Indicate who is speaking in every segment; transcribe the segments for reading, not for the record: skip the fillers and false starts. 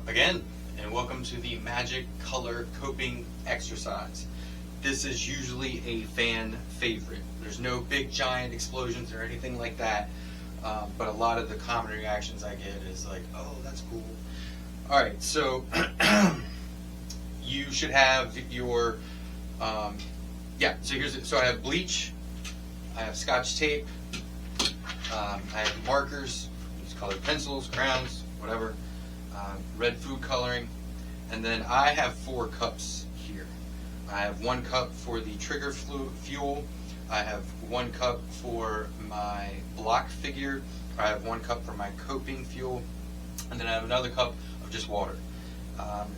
Speaker 1: again, and welcome to the Magic Color Coping exercise. This is usually a fan favorite. There's no big giant explosions or anything like that, but a lot of the common reactions I get is like, oh, that's cool. Alright, so you should have your, so I have bleach, I have scotch tape, I have markers, use colored pencils, crayons, whatever, red food coloring, and then I have 4 cups here. I have 1 cup for the trigger fuel, I have 1 cup for my block figure, I have 1 cup for my coping fuel, and then I have another cup of just water.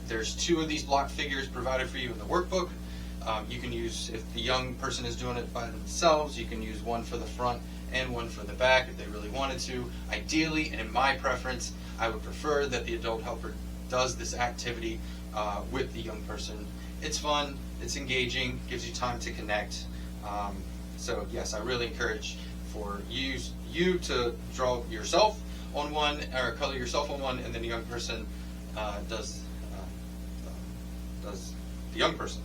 Speaker 1: There's 2 of these block figures provided for you in the workbook. You can use, if the young person is doing it by themselves, you can use 1 for the front and 1 for the back if they really wanted to. Ideally, and in my preference, I would prefer that the adult helper does this activity with the young person. It's fun, it's engaging, gives you time to connect. So yes, I really encourage for you to draw yourself on one, or color yourself on one, and then the young person does the young person.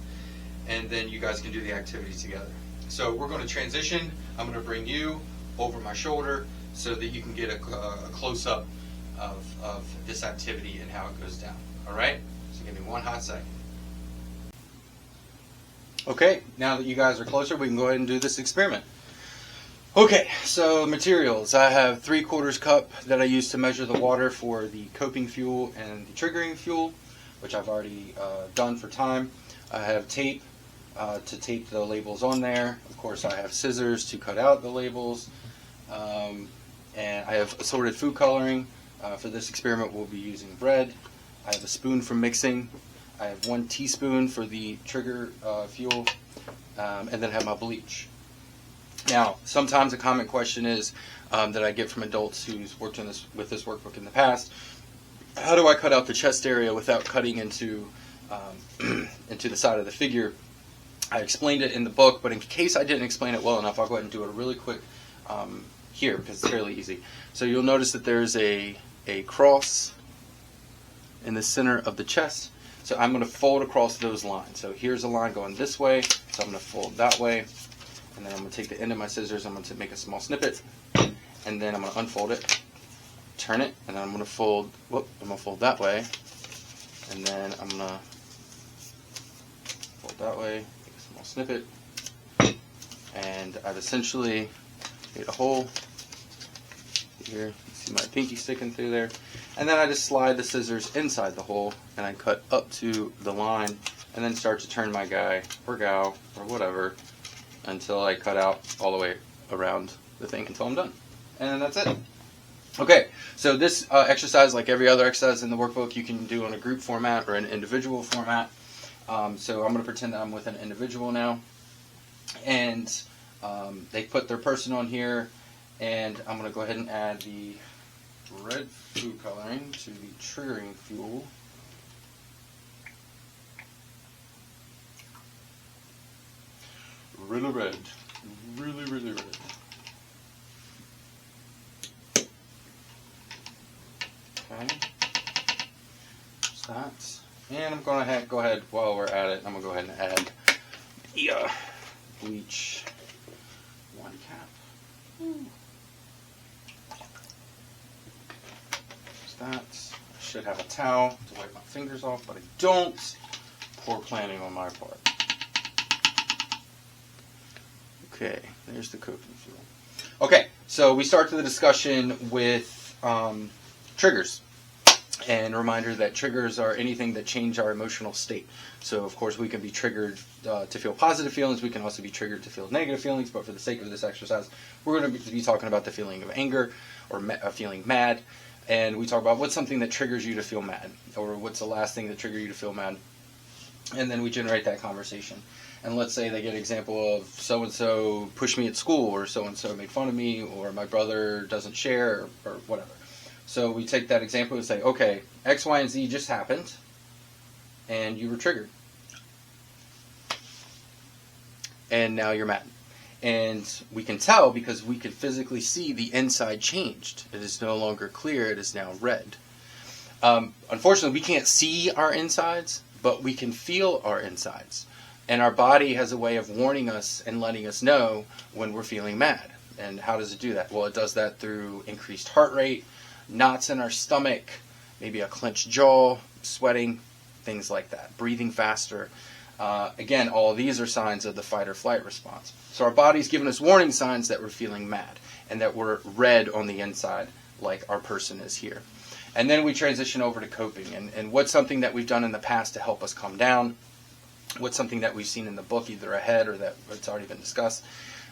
Speaker 1: And then you guys can do the activity together. So we're going to transition. I'm going to bring you over my shoulder so that you can get a close-up of this activity and how it goes down. Alright? So give me 1 hot second. Okay, now that you guys are closer, we can go ahead and do this experiment. Okay, so materials. I have 3/4 cup that I use to measure the water for the coping fuel and the triggering fuel, which I've already done for time. I have tape to tape the labels on there. Of course, I have scissors to cut out the labels. And I have assorted food coloring. For this experiment, we'll be using bread. I have a spoon for mixing. I have 1 teaspoon for the trigger fuel. And then I have my bleach. Now, sometimes a common question is that I get from adults who's worked on with this workbook in the past: how do I cut out the chest area without cutting into into the side of the figure? I explained it in the book, but in case I didn't explain it well enough, I'll go ahead and do it really quick here because it's fairly easy. So you'll notice that there's a cross in the center of the chest. So I'm going to fold across those lines. So here's a line going this way, so I'm going to fold that way. And then I'm going to take the end of my scissors, I'm going to make a small snippet, and then I'm going to unfold it, turn it, and then I'm going to fold, I'm going to fold that way, and then I'm going to fold that way, make a small snippet, and I've essentially made a hole here. You see my pinky sticking through there, and then I just slide the scissors inside the hole, and I cut up to the line, and then start to turn my guy, or gal, or whatever, until I cut out all the way around the thing until I'm done. And that's it. Okay, so this exercise, like every other exercise in the workbook, you can do on a group format or an individual format. So I'm going to pretend that I'm with an individual now. And they put their person on here. And I'm going to go ahead and add the red food coloring to the triggering fuel. Really red. Really, really red. Okay. There's that. And I'm going to go ahead, while we're at it, I'm going to go ahead and add the bleach 1 cap. There's that. I should have a towel to wipe my fingers off, but I don't. Poor planning on my part. Okay, there's the coping fuel. Okay, so we start the discussion with triggers. And a reminder that triggers are anything that change our emotional state. So, of course, we can be triggered to feel positive feelings. We can also be triggered to feel negative feelings. But for the sake of this exercise, we're going to be talking about the feeling of anger or feeling mad. And we talk about what's something that triggers you to feel mad, or what's the last thing that triggered you to feel mad. And then we generate that conversation. And let's say they get an example of so-and-so pushed me at school, or so-and-so made fun of me, or my brother doesn't share, or whatever. So we take that example and say, okay, X, Y, and Z just happened, and you were triggered. And now you're mad. And we can tell because we can physically see the inside changed. It is no longer clear, it is now red. Unfortunately, we can't see our insides, but we can feel our insides. And our body has a way of warning us and letting us know when we're feeling mad. And how does it do that? Well, it does that through increased heart rate, knots in our stomach, maybe a clenched jaw, sweating, things like that, breathing faster. Again, all of these are signs of the fight or flight response. So our body's giving us warning signs that we're feeling mad and that we're red on the inside like our person is here. And then we transition over to coping. And what's something that we've done in the past to help us calm down? What's something that we've seen in the book, either ahead or that it's already been discussed,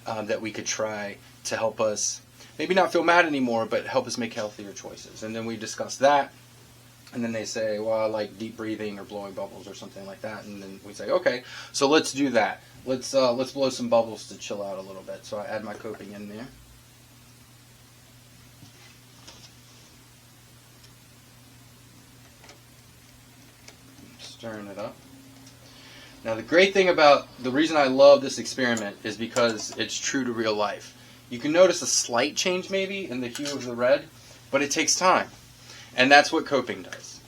Speaker 1: that we could try to help us maybe not feel mad anymore, but help us make healthier choices. And then we discuss that. And then they say, well, I like deep breathing or blowing bubbles or something like that. And then we say, okay, so let's do that. Let's blow some bubbles to chill out a little bit. So I add my coping in there. Stirring it up. Now, the great thing about the reason I love this experiment is because it's true to real life. You can notice a slight change maybe in the hue of the red, but it takes time. And that's what coping does.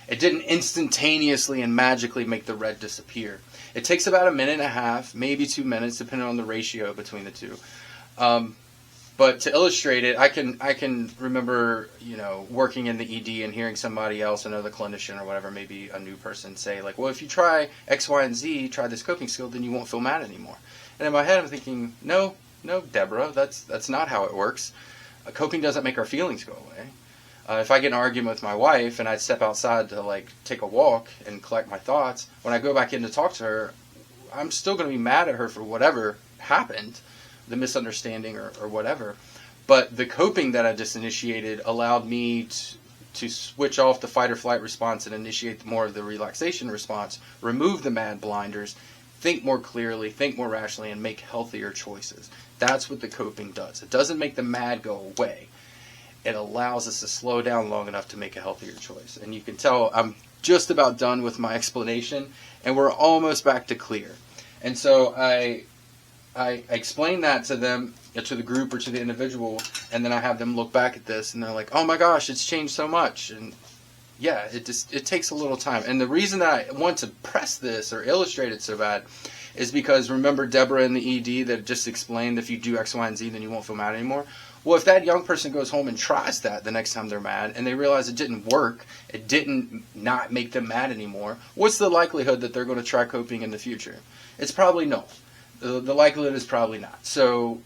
Speaker 1: It didn't instantaneously and magically make the red disappear. It takes about 1.5 minutes, maybe 2 minutes, depending on the ratio between the two. But to illustrate it, I can remember, working in the ED and hearing somebody else, another clinician or whatever, maybe a new person, say like, well, if you try X, Y, and Z, try this coping skill, then you won't feel mad anymore. And in my head, I'm thinking, no, Deborah, that's not how it works. Coping doesn't make our feelings go away. If I get in an argument with my wife and I step outside to take a walk and collect my thoughts, when I go back in to talk to her, I'm still going to be mad at her for whatever happened, the misunderstanding or whatever. But the coping that I just initiated allowed me to switch off the fight or flight response and initiate more of the relaxation response, remove the mad blinders, think more clearly, think more rationally, and make healthier choices. That's what the coping does. It doesn't make the mad go away. It allows us to slow down long enough to make a healthier choice. And you can tell I'm just about done with my explanation, and we're almost back to clear. And so I explain that to them, to the group or to the individual, and then I have them look back at this, and they're like, oh my gosh, it's changed so much. And yeah, it takes a little time. And the reason that I want to press this or illustrate it so bad is because remember Deborah in the ED that just explained if you do X, Y, and Z, then you won't feel mad anymore? Well, if that young person goes home and tries that the next time they're mad and they realize it didn't work, it didn't not make them mad anymore, what's the likelihood that they're going to try coping in the future? It's probably no. The likelihood is probably not. So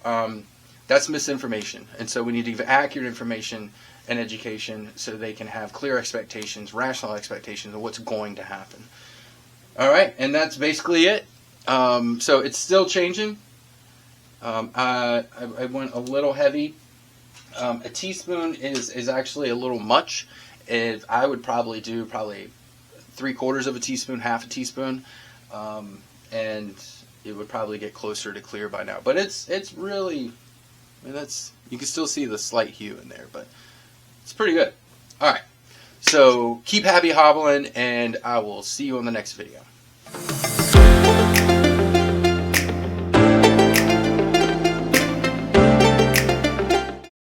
Speaker 1: that's misinformation. And so we need to give accurate information and education so they can have clear expectations, rational expectations of what's going to happen. All right, and that's basically it. So it's still changing. I went a little heavy. A teaspoon is actually a little much. I would probably do 3/4 of a teaspoon, half a teaspoon, and it would probably get closer to clear by now. But it's really, you can still see the slight hue in there, but it's pretty good. All right, so keep happy hobbling, and I will see you on the next video.